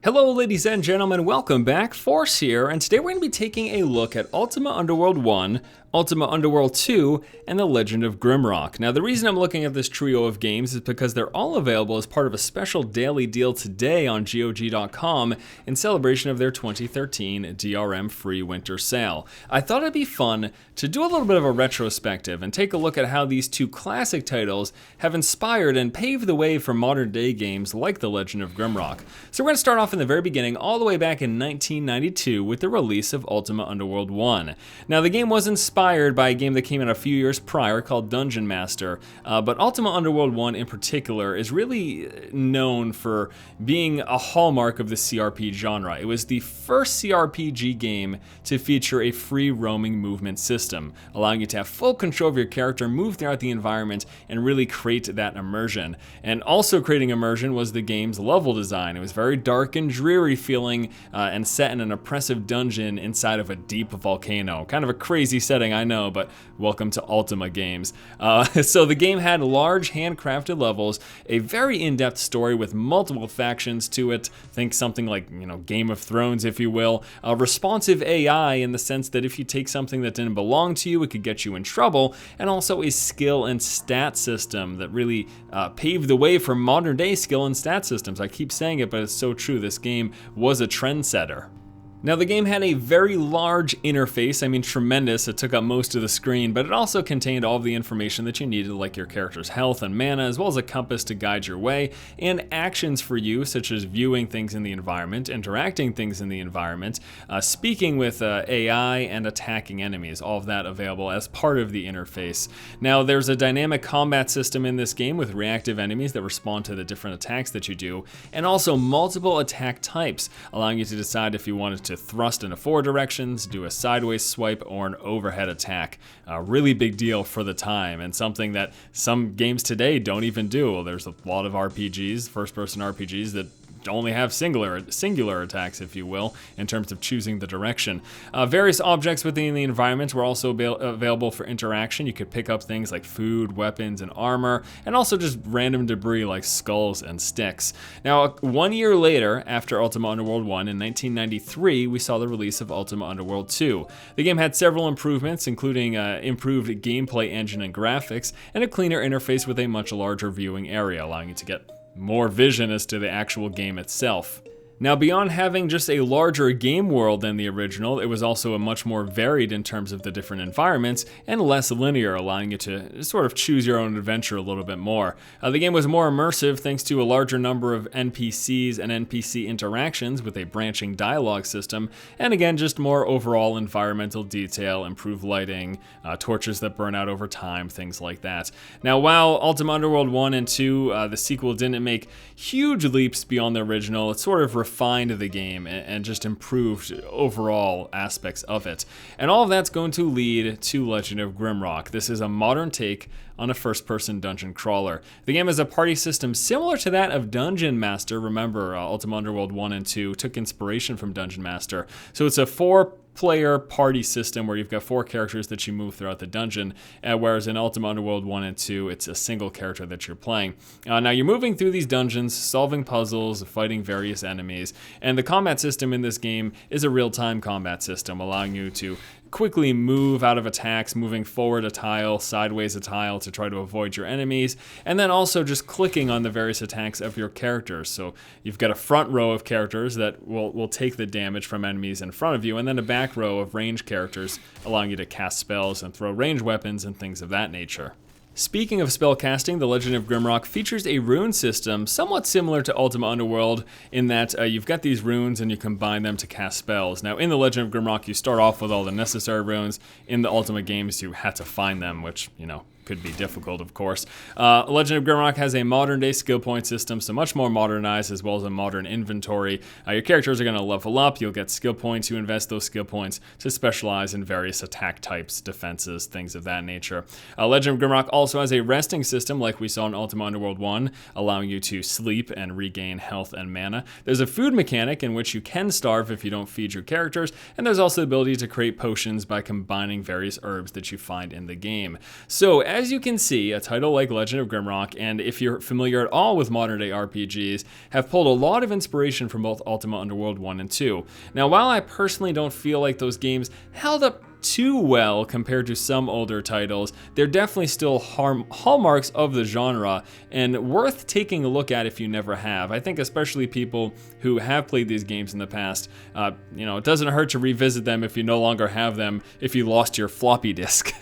Hello ladies and gentlemen, welcome back, Force here, and today we're going to be taking a look at Ultima Underworld 1, Ultima Underworld 2, and The Legend of Grimrock. Now the reason I'm looking at this trio of games is because they're all available as part of a special daily deal today on GoG.com in celebration of their 2013 DRM free winter sale. I thought it'd be fun to do a little bit of a retrospective and take a look at how these two classic titles have inspired and paved the way for modern day games like The Legend of Grimrock. So we're going to start off in the very beginning, all the way back in 1992 with the release of Ultima Underworld 1. Now the game was inspired by a game that came out a few years prior called Dungeon Master, but Ultima Underworld 1 in particular is really known for being a hallmark of the CRPG genre. It was the first CRPG game to feature a free roaming movement system, allowing you to have full control of your character, move throughout the environment, and really create that immersion. And also creating immersion was the game's level design. It was very dark and dreary feeling and set in an oppressive dungeon inside of a deep volcano. Kind of a crazy setting, I know, but welcome to Ultima games. So the game had large handcrafted levels, a very in-depth story with multiple factions to it. Think something like, Game of Thrones, if you will. Responsive AI in the sense that if you take something that didn't belong to you, it could get you in trouble, and also a skill and stat system that really paved the way for modern day skill and stat systems. I keep saying it, but it's so true. This game was a trendsetter. Now the game had a very large interface, tremendous, it took up most of the screen, but it also contained all of the information that you needed, like your character's health and mana, as well as a compass to guide your way, and actions for you, such as viewing things in the environment, interacting things in the environment, speaking with AI, and attacking enemies, all of that available as part of the interface. Now there's a dynamic combat system in this game with reactive enemies that respond to the different attacks that you do, and also multiple attack types, allowing you to decide if you wanted to thrust into 4 directions, do a sideways swipe, or an overhead attack. A really big deal for the time, and something that some games today don't even do. Well, there's a lot of RPGs, first-person RPGs, that only have singular attacks, if you will, in terms of choosing the direction. Various objects within the environment were also available for interaction. You could pick up things like food, weapons, and armor, and also just random debris like skulls and sticks. Now, 1 year later, after Ultima Underworld 1, in 1993, we saw the release of Ultima Underworld 2. The game had several improvements, including improved gameplay engine and graphics, and a cleaner interface with a much larger viewing area, allowing you to get more vision as to the actual game itself. Now, beyond having just a larger game world than the original, it was also a much more varied in terms of the different environments and less linear, allowing you to sort of choose your own adventure a little bit more. The game was more immersive thanks to a larger number of NPCs and NPC interactions with a branching dialogue system, and again, just more overall environmental detail, improved lighting, torches that burn out over time, things like that. Now, while Ultima Underworld 1 and 2, the sequel, didn't make huge leaps beyond the original, it sort of refined the game and just improved overall aspects of it. And all of that's going to lead to Legend of Grimrock. This is a modern take on a first-person dungeon crawler. The game has a party system similar to that of Dungeon Master. Remember, Ultima Underworld 1 and 2 took inspiration from Dungeon Master. So it's a 4-player party system where you've got 4 characters that you move throughout the dungeon, whereas in Ultima Underworld 1 and 2, it's a single character that you're playing. Now you're moving through these dungeons, solving puzzles, fighting various enemies, and the combat system in this game is a real-time combat system, allowing you to quickly move out of attacks, moving forward a tile, sideways a tile to try to avoid your enemies, and then also just clicking on the various attacks of your characters. So you've got a front row of characters that will take the damage from enemies in front of you, and then a back row of ranged characters, allowing you to cast spells and throw ranged weapons and things of that nature. Speaking of spellcasting, The Legend of Grimrock features a rune system somewhat similar to Ultima Underworld in that you've got these runes and you combine them to cast spells. Now, in The Legend of Grimrock, you start off with all the necessary runes. In the Ultima games, you had to find them, which, could be difficult, of course. Legend of Grimrock has a modern-day skill point system, so much more modernized, as well as a modern inventory. Your characters are going to level up. You'll get skill points. You invest those skill points to specialize in various attack types, defenses, things of that nature. Legend of Grimrock also has a resting system, like we saw in Ultima Underworld 1, allowing you to sleep and regain health and mana. There's a food mechanic in which you can starve if you don't feed your characters, and there's also the ability to create potions by combining various herbs that you find in the game. So, as you can see, a title like Legend of Grimrock, and if you're familiar at all with modern day RPGs, have pulled a lot of inspiration from both Ultima Underworld 1 and 2. Now, while I personally don't feel like those games held up too well compared to some older titles, they're definitely still hallmarks of the genre and worth taking a look at if you never have. I think especially people who have played these games in the past, it doesn't hurt to revisit them if you no longer have them, if you lost your floppy disk.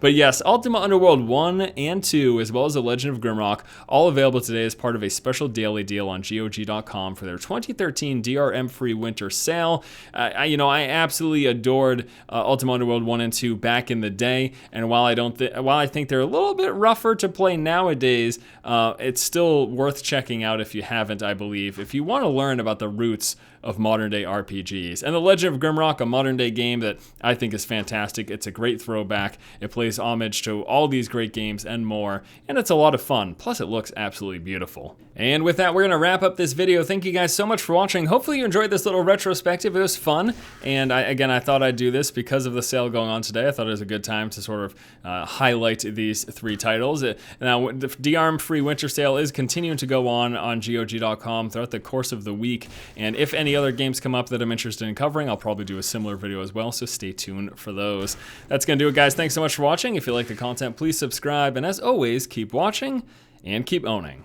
But yes, Ultima Underworld 1 and 2, as well as The Legend of Grimrock, all available today as part of a special daily deal on GoG.com for their 2013 DRM-free winter sale. I absolutely adored Ultima Underworld 1 and 2 back in the day, and while I think they're a little bit rougher to play nowadays, it's still worth checking out if you haven't, I believe, if you want to learn about the roots of modern day RPGs. And The Legend of Grimrock, a modern day game that I think is fantastic. It's a great throwback. It plays homage to all these great games and more, and it's a lot of fun. Plus it looks absolutely beautiful. And with that, we're gonna wrap up this video. Thank you guys so much for watching. Hopefully you enjoyed this little retrospective. It was fun, and I thought I'd do this because of the sale going on today. I thought it was a good time to sort of highlight these 3 titles. Now, the DRM-free winter sale is continuing to go on GOG.com throughout the course of the week, and if any other games come up that I'm interested in covering, I'll probably do a similar video as well, so stay tuned for those. That's gonna do it, guys. Thanks so much for watching. If you like the content, please subscribe, and as always, keep watching and keep owning.